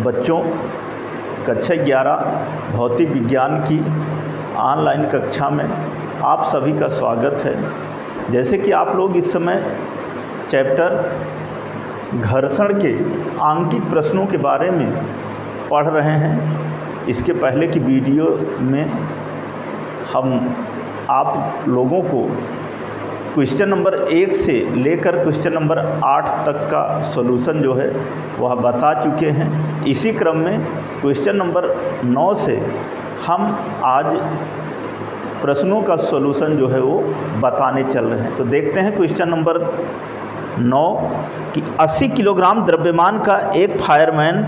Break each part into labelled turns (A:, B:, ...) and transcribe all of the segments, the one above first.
A: बच्चों, कक्षा 11 भौतिक विज्ञान की ऑनलाइन कक्षा में आप सभी का स्वागत है। जैसे कि आप लोग इस समय चैप्टर घर्षण के आंकिक प्रश्नों के बारे में पढ़ रहे हैं। इसके पहले की वीडियो में हम आप लोगों को क्वेश्चन नंबर 1 से लेकर क्वेश्चन नंबर 8 तक का सॉल्यूशन जो है वह बता चुके हैं। इसी क्रम में क्वेश्चन नंबर 9 से हम आज प्रश्नों का सॉल्यूशन जो है वो बताने चल रहे हैं। तो देखते हैं क्वेश्चन नंबर 9 कि 80 किलोग्राम द्रव्यमान का एक फायरमैन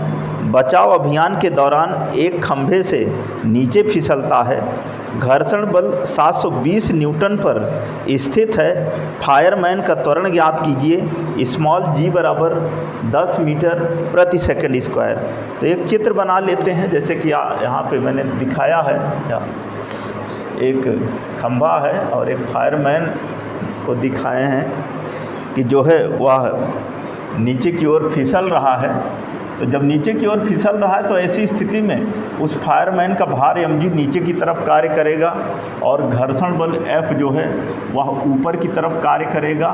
A: बचाव अभियान के दौरान एक खंभे से नीचे फिसलता है। घर्षण बल 720 न्यूटन पर स्थित है। फायरमैन का त्वरण ज्ञात कीजिए। स्मॉल g बराबर 10 मीटर प्रति सेकंड स्क्वायर। तो एक चित्र बना लेते हैं, जैसे कि यहाँ पे मैंने दिखाया है। एक खंभा है और एक फायरमैन को दिखाए हैं कि जो है वह नीचे की ओर फिसल रहा है। तो जब नीचे की ओर फिसल रहा है तो ऐसी स्थिति में उस फायरमैन का भार mg नीचे की तरफ कार्य करेगा और घर्षण बल F जो है वह ऊपर की तरफ कार्य करेगा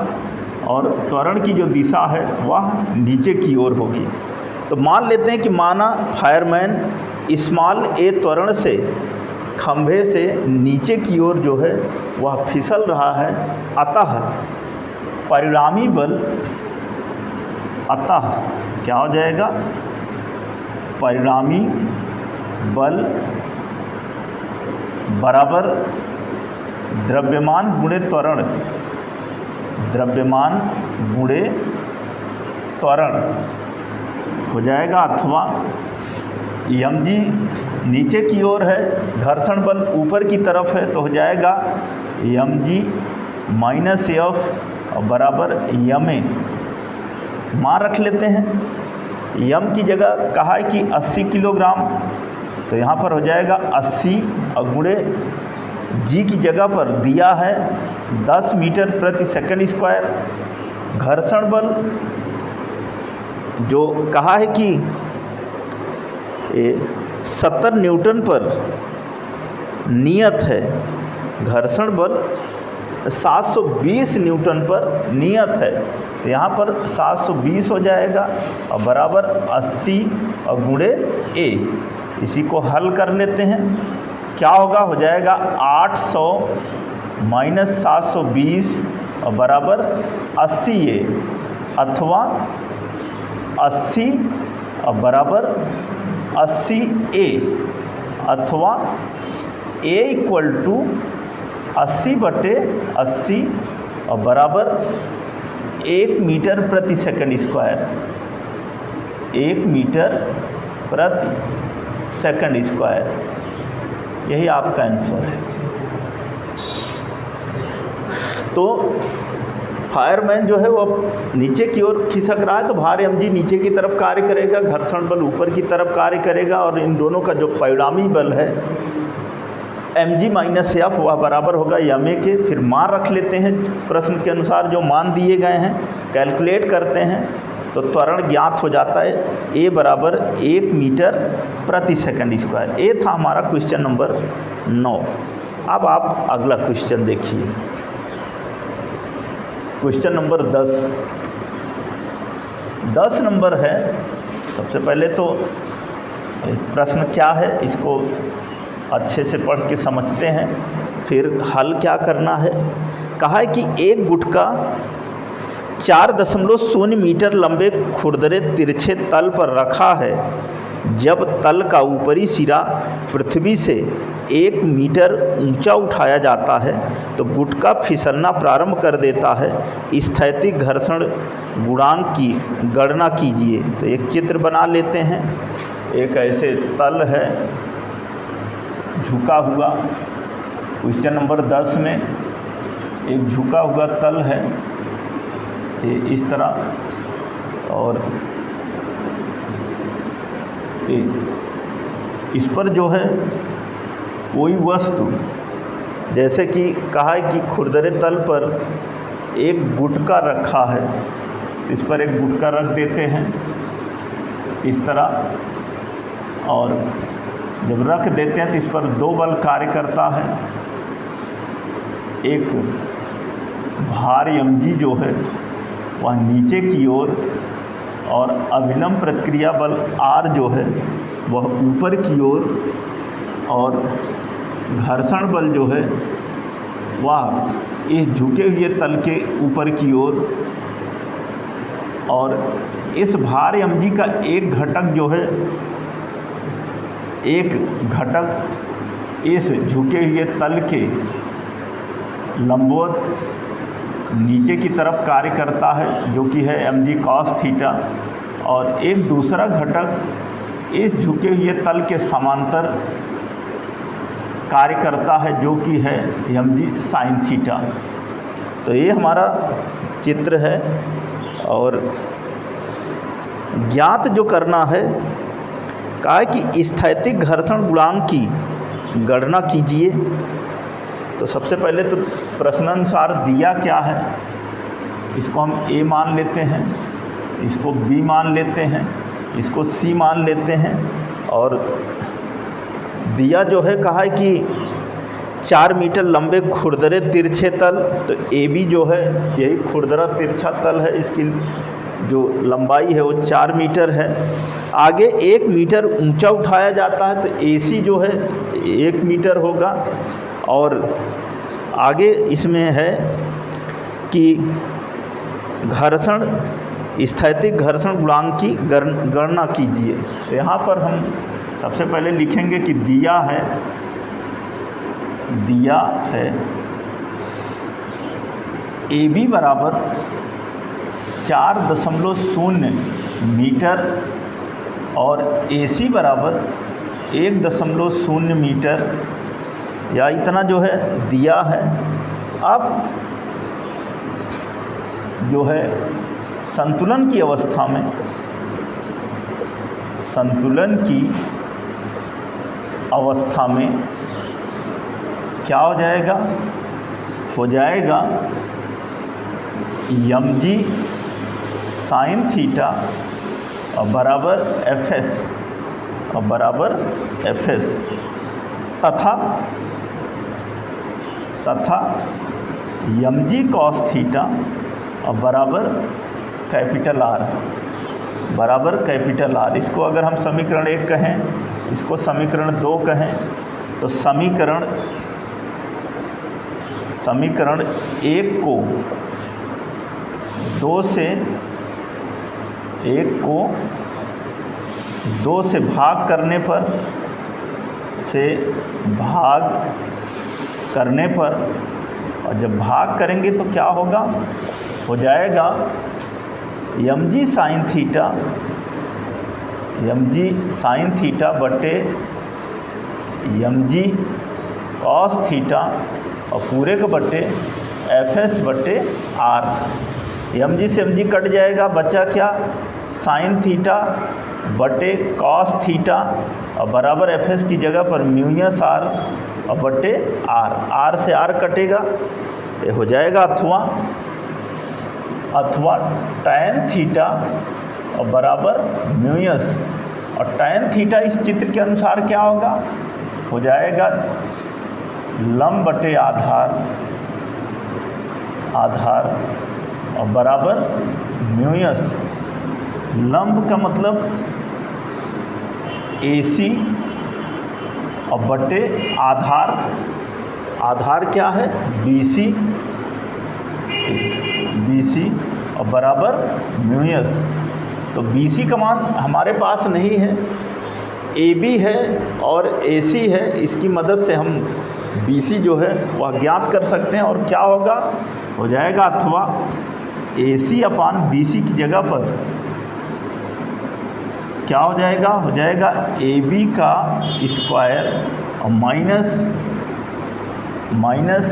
A: और त्वरण की जो दिशा है वह नीचे की ओर होगी। तो मान लेते हैं कि माना फायरमैन स्मॉल a त्वरण से खंभे से नीचे की ओर जो है वह फिसल रहा है। अतः परिणामी बल क्या हो जाएगा? परिणामी बल बराबर द्रव्यमान गुणे त्वरण, द्रव्यमान गुणे त्वरण हो जाएगा। अथवा mg नीचे की ओर है, घर्षण बल ऊपर की तरफ है, तो हो जाएगा mg माइनस F बराबर ma। मान रख लेते हैं। यम की जगह कहा है कि 80 किलोग्राम, तो यहाँ पर हो जाएगा 80 और गुणे जी की जगह पर दिया है 10 मीटर प्रति सेकंड स्क्वायर। घर्षण बल जो कहा है कि 70 न्यूटन पर नियत है। घर्षण बल 720 न्यूटन पर नियत है, तो यहाँ पर 720 हो जाएगा और बराबर 80 और गुणे a। इसी को हल कर लेते हैं। क्या होगा? हो जाएगा 800 माइनस 720 और बराबर 80a, अथवा 80 और बराबर 80a, अथवा a इक्वल टू 80/80 और बराबर 1 मीटर प्रति सेकंड स्क्वायर। 1 मीटर प्रति सेकंड स्क्वायर, यही आपका आंसर है। तो फायरमैन जो है वो नीचे की ओर खिसक रहा है, तो भार mg नीचे की तरफ कार्य करेगा, घर्षण बल ऊपर की तरफ कार्य करेगा, और इन दोनों का जो परिणामी बल है mg माइनस F वह बराबर होगा ma के। फिर मान रख लेते हैं, प्रश्न के अनुसार जो मान दिए गए हैं कैलकुलेट करते हैं, तो त्वरण ज्ञात हो जाता है a बराबर 1 मीटर प्रति सेकंड स्क्वायर। ये था हमारा क्वेश्चन नंबर 9। अब आप अगला क्वेश्चन देखिए, क्वेश्चन नंबर 10 नंबर है। सबसे पहले तो प्रश्न क्या है इसको अच्छे से पढ़ के समझते हैं, फिर हल क्या करना है। कहा है कि एक गुटका 4.0 मीटर लंबे खुरदरे तिरछे तल पर रखा है। जब तल का ऊपरी सिरा पृथ्वी से 1 मीटर ऊंचा उठाया जाता है तो गुटका फिसलना प्रारंभ कर देता है। स्थैतिक घर्षण गुणांक की गणना कीजिए। तो एक चित्र बना लेते हैं। एक ऐसे तल है झुका हुआ, क्वेश्चन नंबर 10 में एक झुका हुआ तल है ये इस तरह, और इस पर जो है कोई वस्तु, जैसे कि कहा है कि खुरदरे तल पर एक गुटका रखा है, इस पर एक गुटका रख देते हैं इस तरह, और जब रख देते हैं तो इस पर दो बल कार्य करता है। एक भार mg जो है वह नीचे की ओर और अभिलंब प्रतिक्रिया बल R जो है वह ऊपर की ओर और घर्षण बल जो है वह इस झुके हुए तल के ऊपर की ओर और इस भार mg का एक घटक जो है इस झुके हुए तल के लंबवत नीचे की तरफ कार्य करता है जो कि है mg cos थीटा, और एक दूसरा घटक इस झुके हुए तल के समांतर कार्य करता है जो कि है mg sin थीटा। तो ये हमारा चित्र है और ज्ञात जो करना है कहा है कि स्थैतिक घर्षण गुणांक की गणना कीजिए। तो सबसे पहले तो प्रश्नानुसार दिया क्या है, इसको हम A मान लेते हैं, इसको B मान लेते हैं, इसको C मान लेते हैं। और दिया जो है कहा है कि 4 मीटर लंबे खुरदरे तिरछे तल, तो AB जो है यही खुरदरा तिरछा तल है, इसकी जो लंबाई है वो 4 मीटर है। आगे 1 मीटर ऊंचा उठाया जाता है तो AC जो है 1 मीटर होगा। और आगे इसमें है कि स्थैतिक घर्षण गुणांक की गणना कीजिए। तो यहाँ पर हम सबसे पहले लिखेंगे कि दिया है AB बराबर 4.0 मीटर और AC बराबर 1.0 मीटर, या इतना जो है दिया है। अब जो है संतुलन की अवस्था में क्या हो जाएगा mg sin थीटा बराबर fs तथा mg cos थीटा बराबर कैपिटल R। इसको अगर हम समीकरण 1 कहें, इसको समीकरण 2 कहें, तो समीकरण 1 को 2 से भाग करने पर और जब भाग करेंगे तो क्या होगा, हो जाएगा mg sin थीटा बटे mg cos थीटा और पूरे का बटे fs बटे r। mg से mg कट जाएगा, बचा क्या, sin थीटा बटे cos थीटा और बराबर fs की जगह पर म्यूयस r और बटे r से r कटेगा, ये हो जाएगा अथवा tan थीटा और बराबर म्यूयस, और tan थीटा इस चित्र के अनुसार क्या होगा, हो जाएगा लंब बटे आधार और बराबर म्यूयस। लंब का मतलब AC और बटे आधार क्या है BC और बराबर म्यूयस। तो BC का मान हमारे पास नहीं है, AB है और AC है, इसकी मदद से हम BC जो है वह ज्ञात कर सकते हैं। और क्या होगा, हो जाएगा अथवा AC अपान BC की जगह पर क्या हो जाएगा AB का स्क्वायर और माइनस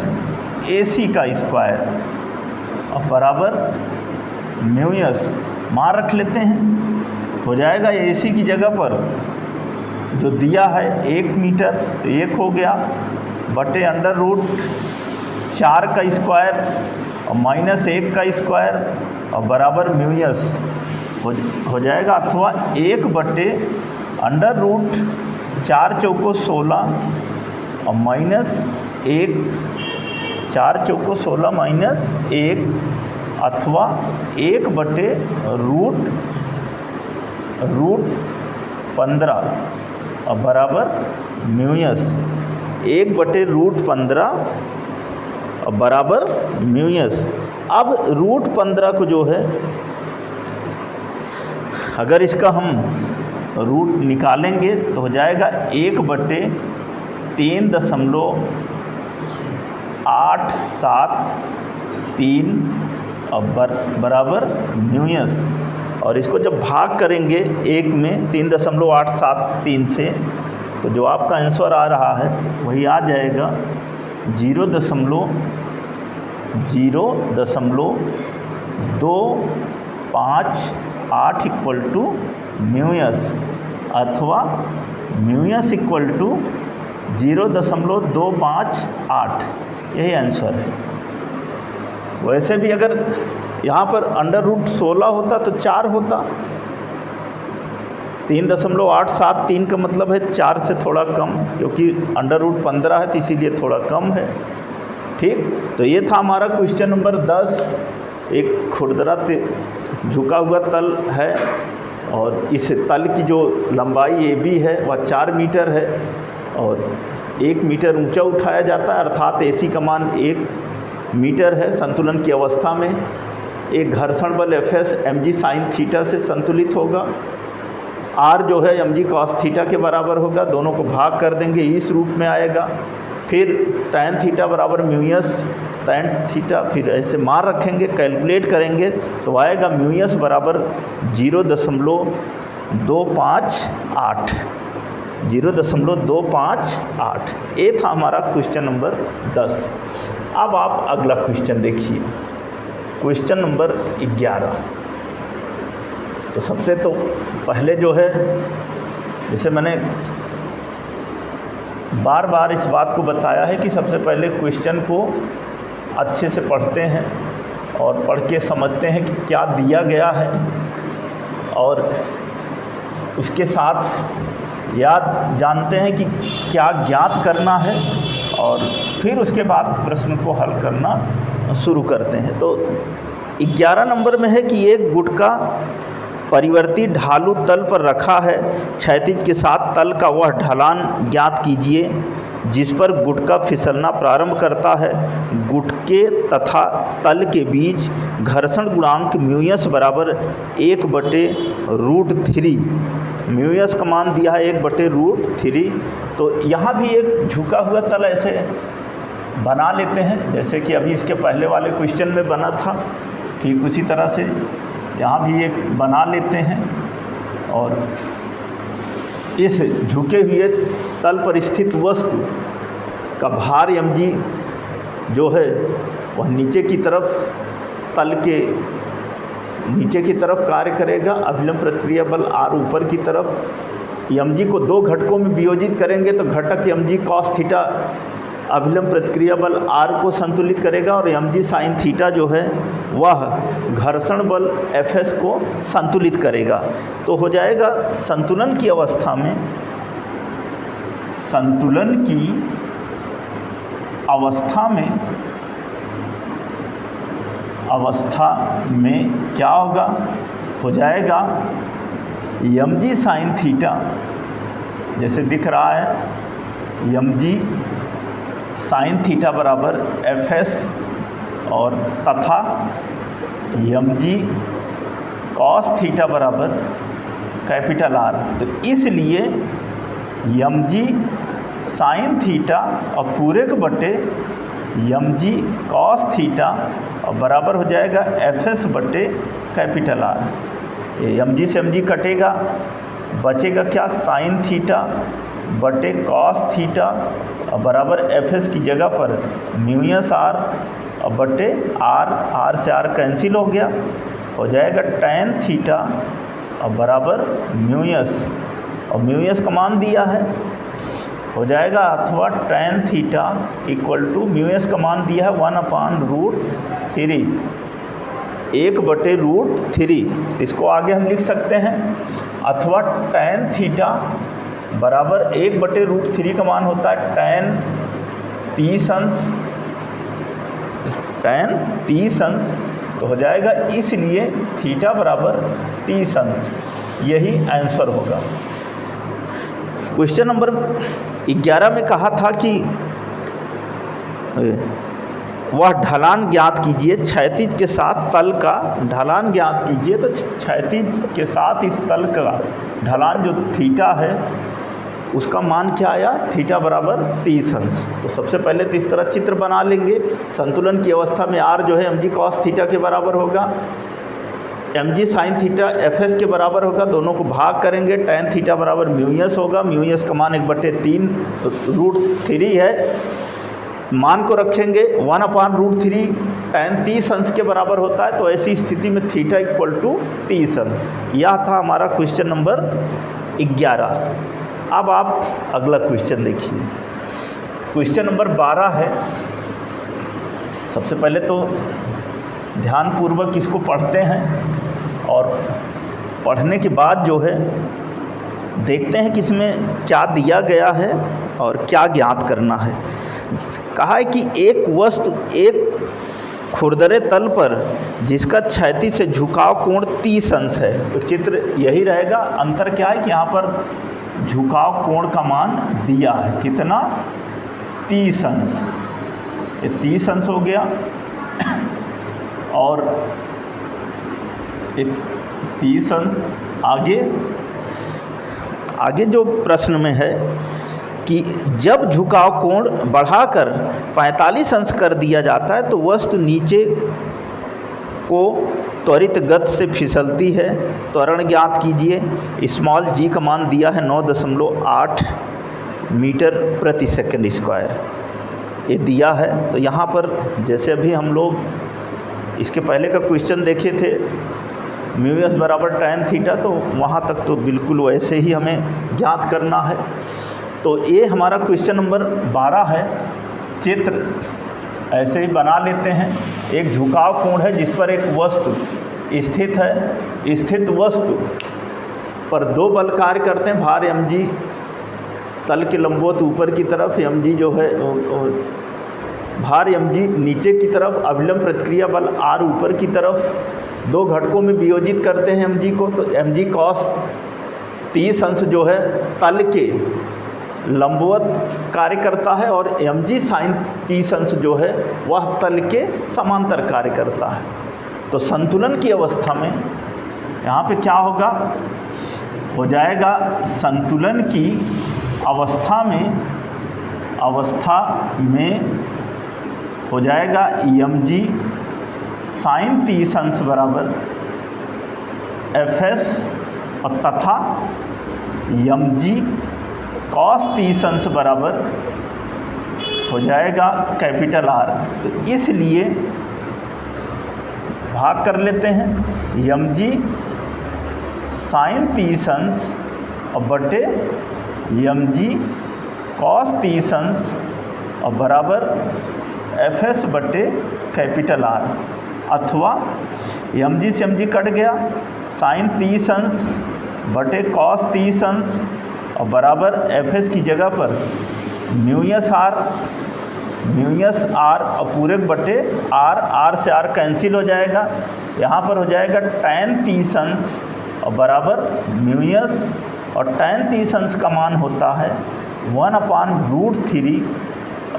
A: AC का स्क्वायर और बराबर म्यूयस। मान रख लेते हैं, हो जाएगा AC की जगह पर जो दिया है 1 मीटर तो 1 हो गया बटे √4 का स्क्वायर और -1 का स्क्वायर और बराबर म्यूयस हो जाएगा अथवा 1 बटे अंडर रूट 4 चौको 16 और माइनस 1, 4 चौको 16 माइनस 1 अथवा 1 बटे रूट 15 और बराबर म्यूयस, 1 बटे रूट 15 और बराबर म्यूयस। अब रूट 15 को जो है अगर इसका हम रूट निकालेंगे तो हो जाएगा 1 बटे 3.873 और बराबर म्यूयस। और इसको जब भाग करेंगे 1 में 3.873 से तो जो आपका आंसर आ रहा है वही आ जाएगा 0.258 इक्वल टू म्यूयस अथवा म्यूयस इक्वल टू 0.258, यही आंसर है। वैसे भी अगर यहाँ पर अंडर रूट 16 होता तो 4 होता, 3.873 का मतलब है 4 से थोड़ा कम, क्योंकि अंडर रूट 15 है तो इसीलिए थोड़ा कम है। ठीक, तो ये था हमारा क्वेश्चन नंबर 10। एक खुरदरा झुका हुआ तल है और इस तल की जो लंबाई AB है वह 4 मीटर है और 1 मीटर ऊंचा उठाया जाता है, अर्थात AC का मान 1 मीटर है। संतुलन की अवस्था में एक घर्षण बल Fs mg sin थीटा से संतुलित होगा। R जो है mg cos थीटा के बराबर होगा, दोनों को भाग कर देंगे इस रूप में आएगा। फिर tan थीटा बराबर म्यूयस tan थीटा, फिर ऐसे मार रखेंगे, कैलकुलेट करेंगे तो आएगा म्यूयस बराबर 0.258। ये था हमारा क्वेश्चन नंबर 10। अब आप अगला क्वेश्चन देखिए, क्वेश्चन नंबर 11। तो सबसे तो पहले जो है, जैसे मैंने बार बार इस बात को बताया है कि सबसे पहले क्वेश्चन को अच्छे से पढ़ते हैं और पढ़ के समझते हैं कि क्या दिया गया है और उसके साथ याद जानते हैं कि क्या ज्ञात करना है और फिर उसके बाद प्रश्न को हल करना शुरू करते हैं। तो 11 नंबर में है कि एक गुटका परिवर्ती ढालू तल पर रखा है, क्षैतिज के साथ तल का वह ढलान ज्ञात कीजिए जिस पर गुटका फिसलना प्रारंभ करता है। गुटके तथा तल के बीच घर्षण गुणांक म्यूयस बराबर 1/√3। म्यूयस का मान दिया है 1/√3। तो यहाँ भी एक झुका हुआ तल ऐसे बना लेते हैं जैसे कि अभी इसके पहले वाले क्वेश्चन में बना था, ठीक उसी तरह से यहाँ भी एक बना लेते हैं और इस झुके हुए तल पर स्थित वस्तु का भार mg जो है वह नीचे की तरफ तल के नीचे की तरफ कार्य करेगा। अभिलंब प्रतिक्रिया बल r ऊपर की तरफ। mg को 2 घटकों में वियोजित करेंगे तो घटक mg cos थीटा अभिलंब प्रतिक्रिया बल r को संतुलित करेगा और mg sin थीटा जो है वह घर्षण बल Fs को संतुलित करेगा। तो हो जाएगा संतुलन की अवस्था में, क्या होगा, हो जाएगा mg sin थीटा, जैसे दिख रहा है mg sin थीटा बराबर Fs और तथा mg cos थीटा बराबर कैपिटल R। तो इसलिए mg sin थीटा और पूरे के बटे mg cos थीटा और बराबर हो जाएगा Fs बटे कैपिटल R। ये mg से mg कटेगा, बचेगा क्या, sin थीटा बटे cos थीटा और बराबर Fs की जगह पर म्यूयस R और बटे R से R कैंसिल हो गया, हो जाएगा tan थीटा और बराबर म्यूयस, और म्यूयस का मान दिया है, हो जाएगा अथवा tan थीटा इक्वल टू म्यूयस का मान दिया है 1/√3। 1/√3, इसको आगे हम लिख सकते हैं, अथवा tan थीटा बराबर 1/√3 का मान होता है tan 30 अंश, तो हो जाएगा, इसलिए थीटा बराबर 30 अंश, यही आंसर होगा। क्वेश्चन नंबर 11 में कहा था कि वह ढलान ज्ञात कीजिए, क्षैतिज के साथ तल का ढलान ज्ञात कीजिए। तो क्षैतिज के साथ इस तल का ढलान जो थीटा है उसका मान क्या आया, थीटा बराबर 30 अंश। तो सबसे पहले तो इस तरह चित्र बना लेंगे। संतुलन की अवस्था में r जो है mg cos थीटा के बराबर होगा, mg sin थीटा fs के बराबर होगा, दोनों को भाग करेंगे, tan थीटा बराबर म्यूएस होगा, म्यूएस का मान 1/3 है, मान को रखेंगे 1/√3 tan 30 अंश के बराबर होता है। तो ऐसी स्थिति में थीटा इक्वल टू 30 अंश। यह था हमारा क्वेश्चन नंबर 11। अब आप अगला क्वेश्चन देखिए। क्वेश्चन नंबर 12 है। सबसे पहले तो ध्यानपूर्वक इसको पढ़ते हैं और पढ़ने के बाद जो है देखते हैं कि इसमें क्या दिया गया है और क्या ज्ञात करना है। कहा है कि एक वस्तु एक खुरदरे तल पर जिसका क्षैतिज से झुकाव कोण 30 अंश है। तो चित्र यही रहेगा, अंतर क्या है कि यहाँ पर झुकाव कोण का मान दिया है, कितना, 30 अंश। ये 30 अंश हो गया और 30 अंश। आगे जो प्रश्न में है कि जब झुकाव कोण बढ़ाकर 45 अंश कर दिया जाता है तो वस्तु नीचे को त्वरित गति से फिसलती है। त्वरण ज्ञात कीजिए। स्मॉल g का मान दिया है 9.8 मीटर प्रति सेकंड स्क्वायर, ये दिया है। तो यहाँ पर जैसे अभी हम लोग इसके पहले का क्वेश्चन देखे थे म्यूएस बराबर tan थीटा, तो वहाँ तक तो बिल्कुल वैसे ही हमें ज्ञात करना है। तो ये हमारा क्वेश्चन नंबर 12 है। चित्र ऐसे ही बना लेते हैं। एक झुकाव कोण है जिस पर एक वस्तु स्थित है। स्थित वस्तु पर दो बल कार्य करते हैं। भार mg तल के लंबवत ऊपर की तरफ, mg जो है भार mg नीचे की तरफ, अभिलंब प्रतिक्रिया बल r ऊपर की तरफ। दो घटकों में वियोजित करते हैं mg को, तो mg cos 30 अंश जो है तल के लंबवत कार्य करता है और mg sin 30 अंश जो है वह तल के समांतर कार्य करता है। तो संतुलन की अवस्था में यहाँ पे क्या होगा, हो जाएगा संतुलन की अवस्था में हो जाएगा mg sin 30 अंश बराबर fs और तथा mg cos 30 अंश बराबर हो जाएगा कैपिटल R। तो इसलिए भाग कर लेते हैं mg sin 30 अंश और बटे mg cos 30 अंश और बराबर fs बटे कैपिटल R, अथवा mg से mg कट गया, sin 30 अंश बटे cos 30 अंश और बराबर fs की जगह पर म्यूएस r और पूरे बटे r से r कैंसिल हो जाएगा। यहाँ पर हो जाएगा tan 30 अंश और बराबर म्यूएस, और tan 30 अंश का मान होता है 1/√3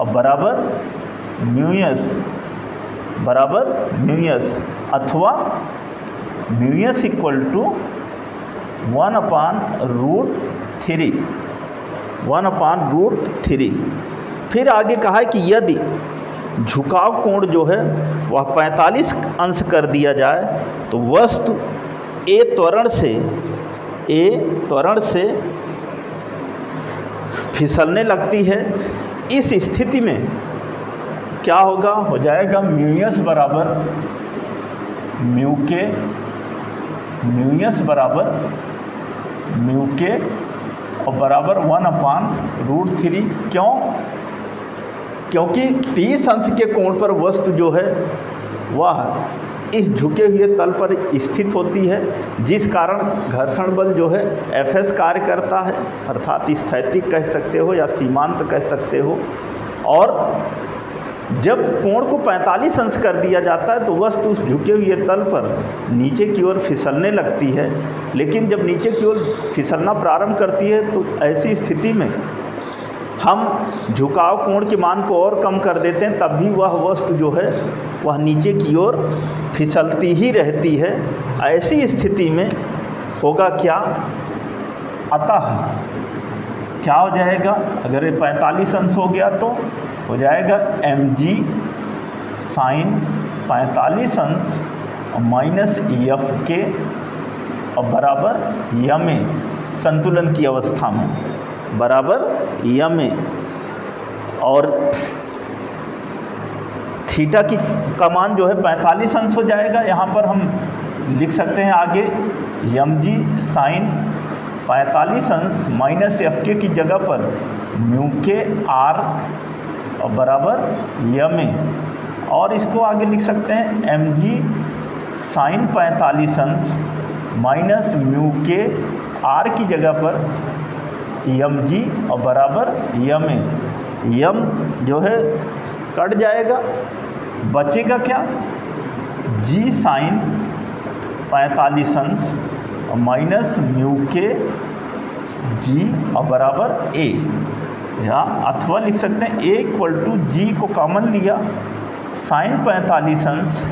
A: और बराबर म्यूएस अथवा म्यूएस इक्वल टू 1/√3। फिर आगे कहा है कि यदि झुकाव कोण जो है वह 45 अंश कर दिया जाए तो वस्तु ए त्वरण से फिसलने लगती है। इस स्थिति में क्या होगा, हो जाएगा म्यूएस बराबर म्यू के और बराबर 1/√3। क्योंकि 30 अंश के कोण पर वस्तु जो है वह इस झुके हुए तल पर स्थित होती है, जिस कारण घर्षण बल जो है Fs कार्य करता है, अर्थात स्थैतिक कह सकते हो या सीमांत कह सकते हो। और जब कोण को 45 अंश कर दिया जाता है तो वस्तु उस झुके हुए तल पर नीचे की ओर फिसलने लगती है। लेकिन जब नीचे की ओर फिसलना प्रारंभ करती है तो ऐसी स्थिति में हम झुकाव कोण के मान को और कम कर देते हैं, तब भी वह वस्तु जो है वह नीचे की ओर फिसलती ही रहती है। ऐसी स्थिति में होगा क्या, अतः क्या हो जाएगा, अगर ये 45 अंश हो गया तो हो जाएगा mg साइन 45 अंश माइनस Fk और बराबर ma, संतुलन की अवस्था में बराबर ma। और थीटा का मान जो है 45 अंश हो जाएगा। यहाँ पर हम लिख सकते हैं आगे mg साइन 45 अंश माइनस Fk की जगह पर म्यू के r और बराबर ma। और इसको आगे लिख सकते हैं mg साइन 45 अंश माइनस म्यू के r की जगह पर mg और बराबर ma। यम जो है कट जाएगा, बचेगा क्या, g साइन 45 अंश माइनस म्यू के g और बराबर a, या अथवा लिख सकते हैं a इक्वल टू जी को कॉमन लिया, साइन 45 अंश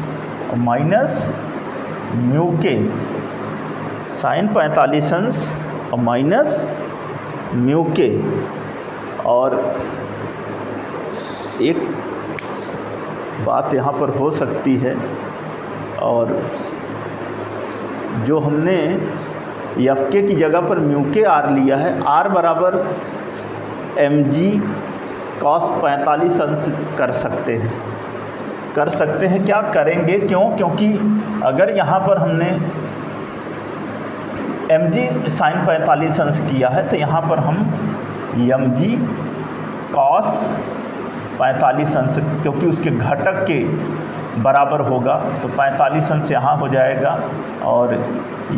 A: माइनस म्यू के, साइन 45 अंश और माइनस म्यू के। और एक बात यहाँ पर हो सकती है, और जो हमने Fk की जगह पर म्यू के r लिया है, r बराबर mg cos 45 अंश कर सकते हैं। क्या करेंगे, क्यों, क्योंकि अगर यहाँ पर हमने mg साइन 45 अंश किया है तो यहाँ पर हम mg cos 45 अंश, क्योंकि उसके घटक के बराबर होगा तो 45 अंश यहाँ हो जाएगा, और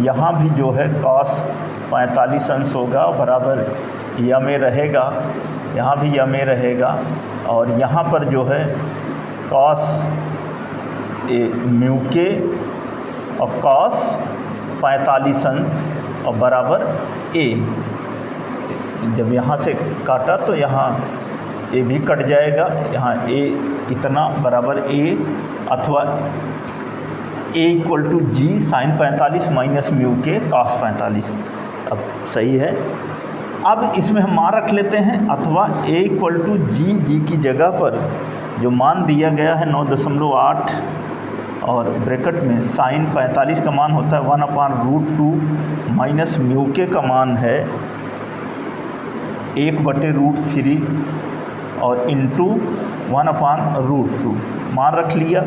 A: यहाँ भी जो है cos 45 अंश होगा बराबर ma रहेगा, यहाँ भी ma रहेगा। और यहाँ पर जो है cos म्यू के और cos 45 अंश और बराबर a। जब यहाँ से काटा तो यहाँ a भी कट जाएगा, यहाँ a इतना बराबर a, अथवा a equal to g sine 45 minus mu के cos 45। अब सही है। अब इसमें हम मान रख लेते हैं, अथवा a इक्वल टू जी की जगह पर जो मान दिया गया है 9.8 और ब्रैकेट में साइन 45 का मान होता है 1/√2 माइनस म्यू के का मान है 1/√3 और इंटू 1/√2 मान रख लिया।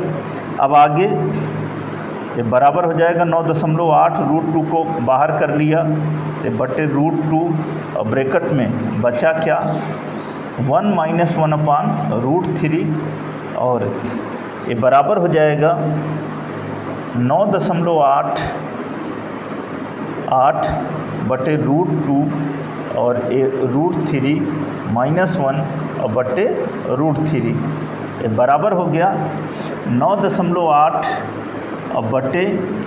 A: अब आगे ये बराबर हो जाएगा 9.8, √2 को बाहर कर लिया तो /√2 और ब्रैकेट में बचा क्या 1 - 1/√3 और ये बराबर हो जाएगा 9.8 /√2 और √3 -1 और /√3। ये बराबर हो गया 9.8 और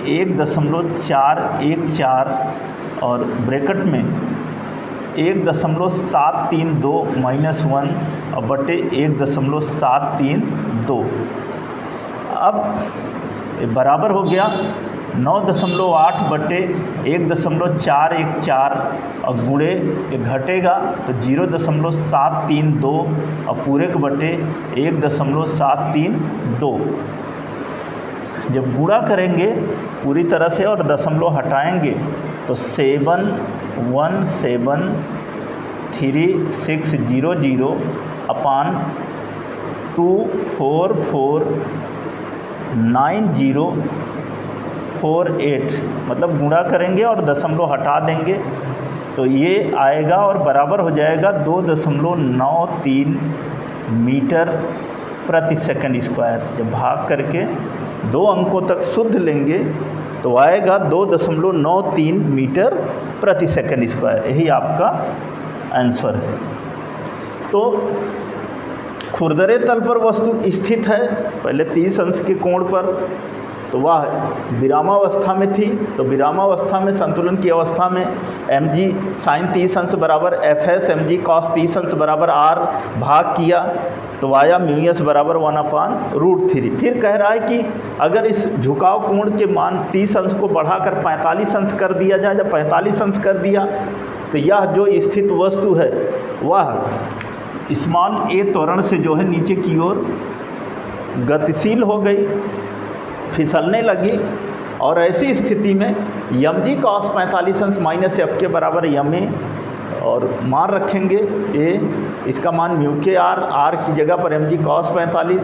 A: 1.414 और ब्रैकेट में 1.732 -1 और 1.732। अब ये बराबर हो गया 9.8 / 1.414 और गुणे ये घटेगा तो 0.732 और पूरे के बटे 1.732। जब गुणा करेंगे पूरी तरह से और दशमलव हटाएंगे तो 7173600 अपान 2449048 मतलब गुणा करेंगे और दशमलव हटा देंगे तो ये आएगा और बराबर हो जाएगा 2.93 मीटर प्रति सेकंड स्क्वायर। जब भाग करके 2 अंकों तक शुद्ध लेंगे तो आएगा 2.93 मीटर प्रति सेकंड स्क्वायर। यही आपका आंसर है। तो खुरदरे तल पर वस्तु स्थित है पहले 30 अंश के कोण पर, तो वह विरामावस्था में थी। तो विरामावस्था में संतुलन की अवस्था में mg साइन 30 अंश बराबर fs mg cos 30 अंश बराबर r भाग किया तो आया μs बराबर 1/√3। फिर कह रहा है कि अगर इस झुकाव कोण के मान 30 अंश को बढ़ाकर 45 अंश कर दिया जाए, जब 45 अंश कर दिया तो यह जो स्थित वस्तु है वह स्मॉल a त्वरण से जो है नीचे की ओर गतिशील हो गई, फिसलने लगी। और ऐसी स्थिति में mg cos 45 अंश माइनस एफ के बराबर ma और मान रखेंगे a, इसका मान म्यू के r की जगह पर mg cos 45,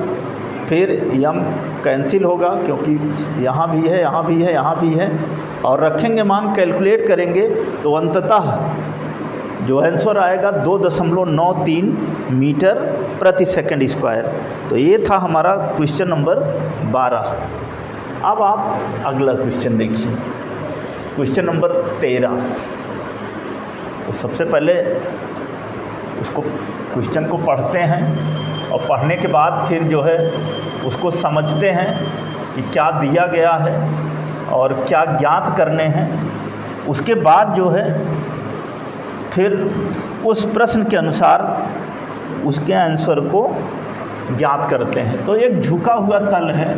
A: फिर m कैंसिल होगा क्योंकि यहाँ भी है, यहाँ भी है, यहाँ भी है, और रखेंगे मान, कैलकुलेट करेंगे तो अंततः जो आंसर आएगा 2.93 मीटर प्रति सेकंड स्क्वायर। तो ये था हमारा क्वेश्चन नंबर 12। अब आप अगला क्वेश्चन देखिए, क्वेश्चन नंबर 13। तो सबसे पहले उसको क्वेश्चन को पढ़ते हैं और पढ़ने के बाद फिर जो है उसको समझते हैं कि क्या दिया गया है और क्या ज्ञात करने हैं। उसके बाद जो है फिर उस प्रश्न के अनुसार उसके आंसर को ज्ञात करते हैं। तो एक झुका हुआ तल है,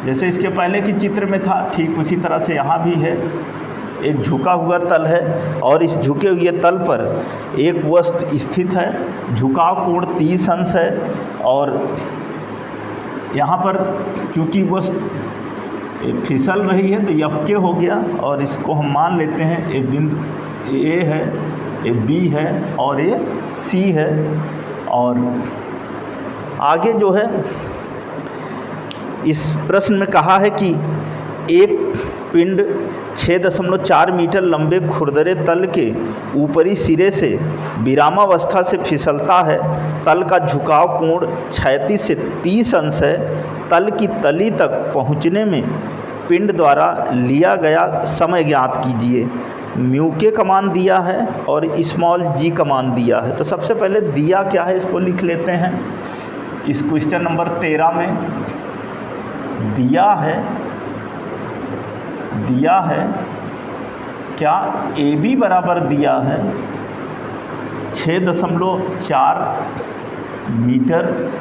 A: जैसे इसके पहले के चित्र में था, ठीक उसी तरह से यहाँ भी है। एक झुका हुआ तल है और इस झुके हुए तल पर एक वस्तु स्थित है। झुकाव कोण 30 अंश है और यहाँ पर चूँकि वस्तु फिसल रही है तो एफ के हो गया, और इसको हम मान लेते हैं एक बिंदु ए है, ए बी है और ए सी है। और आगे जो है इस प्रश्न में कहा है कि एक पिंड 6.4 मीटर लंबे खुरदरे तल के ऊपरी सिरे से विरामावस्था से फिसलता है। तल का झुकाव कोण क्षैतिज से 30 अंश है। तल की तली तक पहुँचने में पिंड द्वारा लिया गया समय ज्ञात कीजिए। म्यू के का मान दिया है और स्मॉल जी का मान दिया है। तो सबसे पहले दिया क्या है इसको लिख लेते हैं। इस क्वेश्चन नंबर 13 में दिया है क्या ए बी बराबर दिया है 6.4 मीटर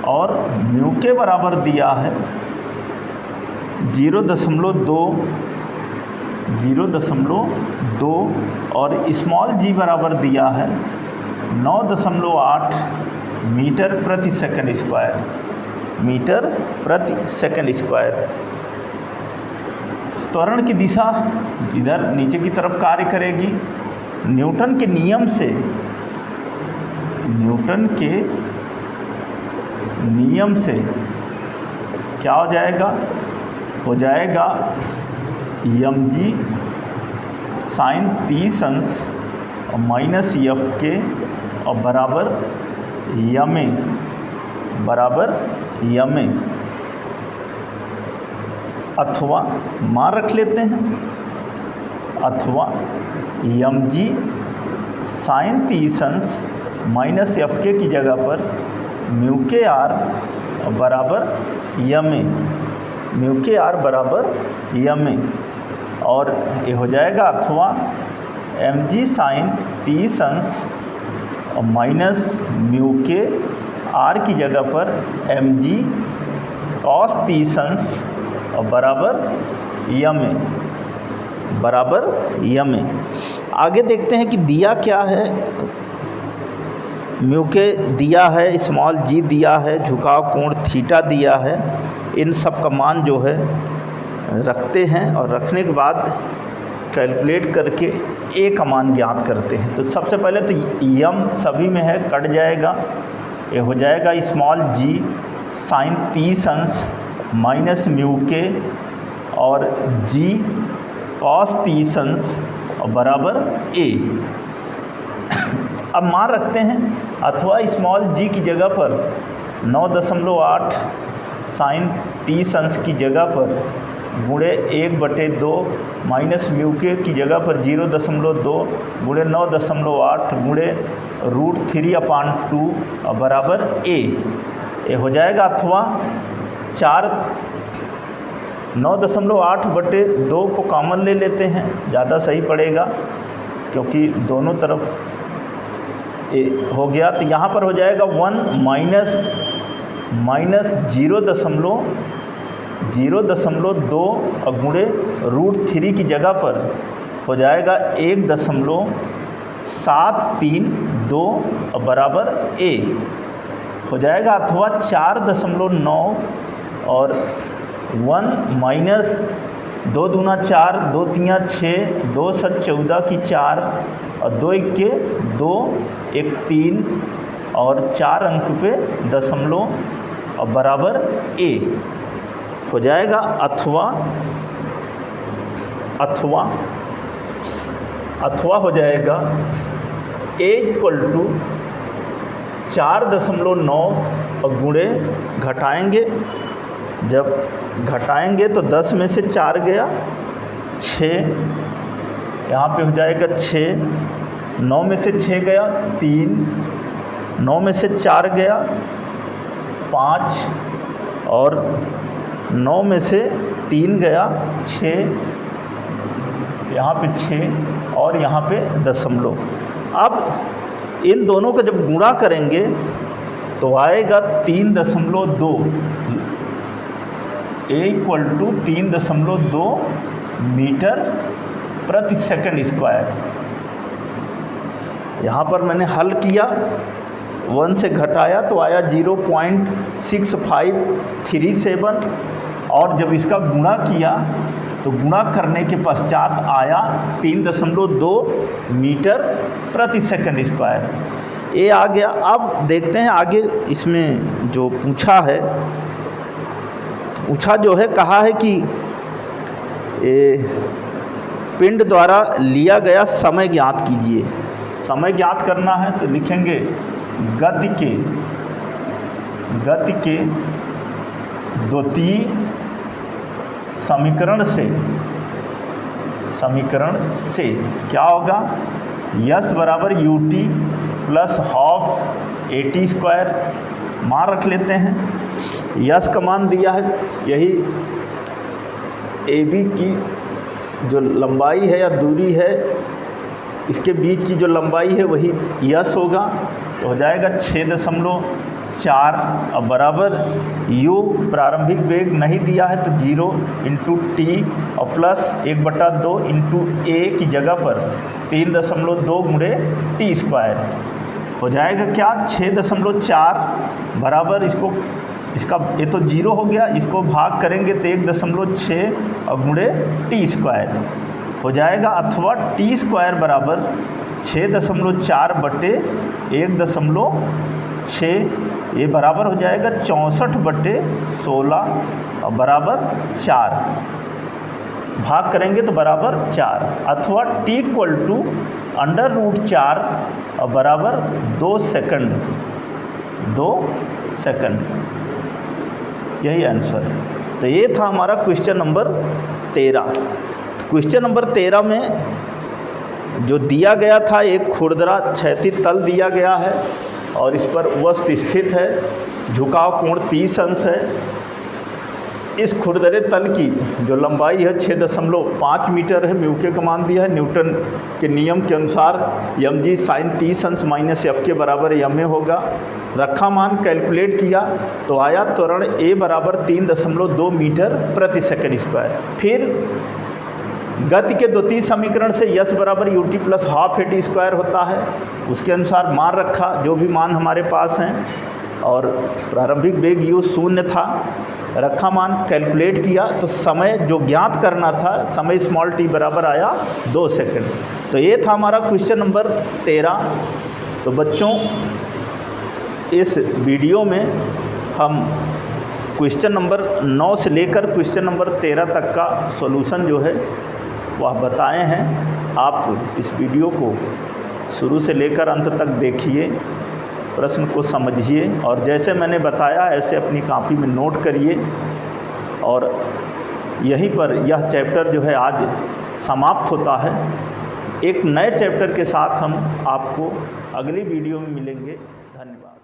A: और म्यू के बराबर दिया है 0.2 और स्मॉल जी बराबर दिया है 9.8 मीटर प्रति सेकंड स्क्वायर। त्वरण की दिशा इधर नीचे की तरफ कार्य करेगी। न्यूटन के नियम से क्या हो जाएगा? हो जाएगा mg साइन 30 अंश और माइनस एफ के और बराबर ma अथवा मान रख लेते हैं, अथवा mg साइन 30 अंश माइनस एफ के की जगह पर म्यू के आर बराबर ma और ये हो जाएगा अथवा mg साइन 30 अंश और माइनस म्यू के आर की जगह पर mg कॉस 30 अंश और बराबर ma। आगे देखते हैं कि दिया क्या है। म्यू के दिया है, स्मॉल जी दिया है, झुकाव कोण थीटा दिया है। इन सब का मान जो है रखते हैं और रखने के बाद कैलकुलेट करके ए का मान ज्ञात करते हैं। तो सबसे पहले तो यम सभी में है, कट जाएगा। ये हो जाएगा स्मॉल जी साइन 30 अंश माइनस म्यू के और जी कॉस 30 अंश और बराबर ए। अब मान रखते हैं अथवा स्मॉल जी की जगह पर 9.8 साइन 30 अंश की जगह पर गुणे 1/2 माइनस म्यू के की जगह पर 0.2 गुणे 9.8 गुणे √3/2 बराबर ए हो जाएगा। अथवा 9.8/2 को कॉमन ले लेते हैं, ज़्यादा सही पड़ेगा क्योंकि दोनों तरफ ए हो गया। तो यहाँ पर हो जाएगा 1 माइनस 0.2 गुणे √3 की जगह पर हो जाएगा 1.732 बराबर ए हो जाएगा। अथवा 4.9 और 1 माइनस 2 दूना 4, 2 तियाँ 6, 2 7 14 की 4 और 2 1 2, 1 3 और 4 अंक पे दशमलव और बराबर ए हो जाएगा। अथवा हो जाएगा ए इक्वल टू 4.9 गुणे घटाएंगे, जब घटाएंगे तो 10 में से 4 गया 6, यहाँ पे हो जाएगा 6, 9 में से 6 गया 3, 9 में से 4 गया 5 और 9 में से 3 गया 6, यहाँ पे 6 और यहाँ पे दशमलव। अब इन दोनों का जब गुणा करेंगे तो आएगा 3.2 ए इक्वल टू 3.2 मीटर प्रति सेकंड स्क्वायर। यहाँ पर मैंने हल किया, 1 से घटाया तो आया 0.6537 और जब इसका गुणा किया तो गुणा करने के पश्चात आया 3.2 मीटर प्रति सेकंड स्क्वायर। ये आ गया। अब देखते हैं आगे इसमें जो पूछा जो है कहा है कि पिंड द्वारा लिया गया समय ज्ञात कीजिए। समय ज्ञात करना है तो लिखेंगे गति के द्वितीय समीकरण से क्या होगा, यस बराबर ut प्लस हाफ at² मान रख लेते हैं। यस का मान दिया है, यही AB की जो लंबाई है या दूरी है, इसके बीच की जो लंबाई है वही यस होगा। तो हो जाएगा 6.4 अब बराबर u प्रारंभिक वेग नहीं दिया है तो 0 इंटू टी और प्लस 1/2 इंटू ए की जगह पर 3.2 गुणे t² हो जाएगा क्या 6.4 बराबर इसका ये तो 0 हो गया, इसको भाग करेंगे तो 1.6 और गुणे t² हो जाएगा। अथवा t² बराबर 6.4/1.6 ये बराबर हो जाएगा 64/16 और बराबर 4 भाग करेंगे तो बराबर 4 अथवा t इक्वल टू √4 और बराबर 2 सेकंड यही आंसर है। तो ये था हमारा क्वेश्चन नंबर 13। क्वेश्चन नंबर 13 में जो दिया गया था एक खुरदरा क्षैतिज तल दिया गया है और इस पर वस्तु स्थित है, झुकाव कोण 30 अंश है। इस खुरदरे तल की जो लंबाई है 6.5 मीटर है, म्यू के का मान दिया है, न्यूटन के नियम के अनुसार mg साइन 30 अंश माइनस f के बराबर ma होगा। रखा मान कैलकुलेट किया तो आया त्वरण a बराबर 3.2 मीटर प्रति सेकंड स्क्वायर। फिर गति के द्वितीय समीकरण से यस बराबर ut प्लस हाफ at² होता है, उसके अनुसार मान रखा जो भी मान हमारे पास हैं और प्रारंभिक वेग u 0 था। रखा मान कैलकुलेट किया तो समय जो ज्ञात करना था, समय स्मॉल t बराबर आया 2 सेकंड। तो ये था हमारा क्वेश्चन नंबर 13। तो बच्चों इस वीडियो में हम क्वेश्चन नंबर 9 से लेकर क्वेश्चन नंबर 13 तक का सॉल्यूशन जो है वह बताए हैं। आप इस वीडियो को शुरू से लेकर अंत तक देखिए, प्रश्न को समझिए और जैसे मैंने बताया ऐसे अपनी कॉपी में नोट करिए। और यहीं पर यह चैप्टर जो है आज समाप्त होता है। एक नए चैप्टर के साथ हम आपको अगली वीडियो में मिलेंगे। धन्यवाद।